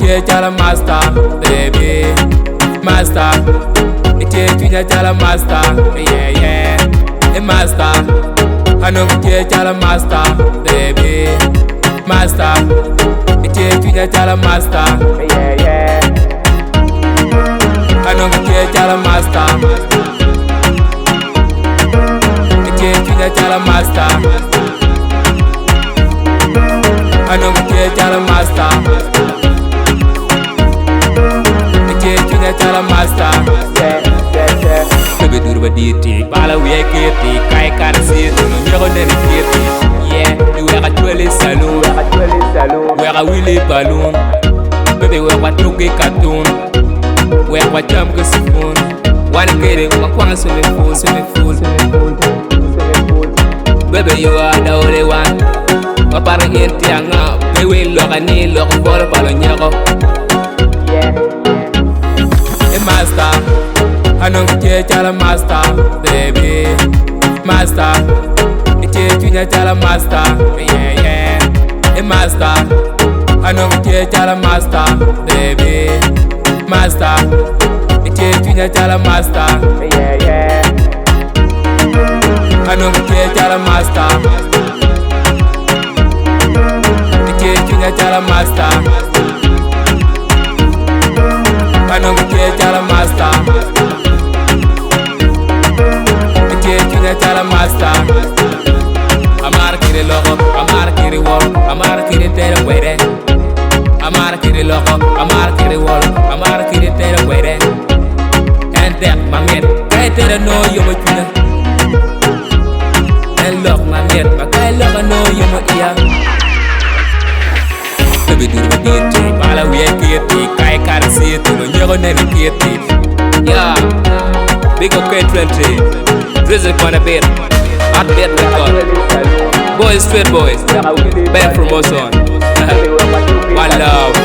che chala master, baby, master. Che tunya chala master, yeah yeah, a master. I know che chala master, baby, master. Che tunya chala master, yeah yeah. I know che chala master. Che tunya chala master. I know che chala master. Che tunya chala master. Baby durba diti, bala we kiti, kai karsi, no nyego neni kiti. Yeah, we are actually saloon, we are Willy Balloon. Baby we are truki cartoon, we are jam go spoon. One kid, we are swimming pool. Baby you are the only one. Ma para yenti anga, baby loga ni loga bolo palo nyego. Yeah, a master. I know che chala master, baby, master. Che tunya chala master, yeah yeah, a master. I know che chala master, baby, master. Che tunya chala master, yeah yeah. I know che chala master. Che tunya chala master. I know che chala master. Chala master, amar kiri loco, amar kiri wall, amar kiri tere wede. Amar kiri loco, amar kiri wall, amar kiri tere wede. And that my man, I didn't know you were tuna. And look my man, my guy look I know you were here. Baby do the dirty, bala we kiti, kai karsi, tu no nyego neni kiti. Yeah, big okay 20. Drizzle on a bit, hot bit record. Boys, straight boys, bad promotion. One love.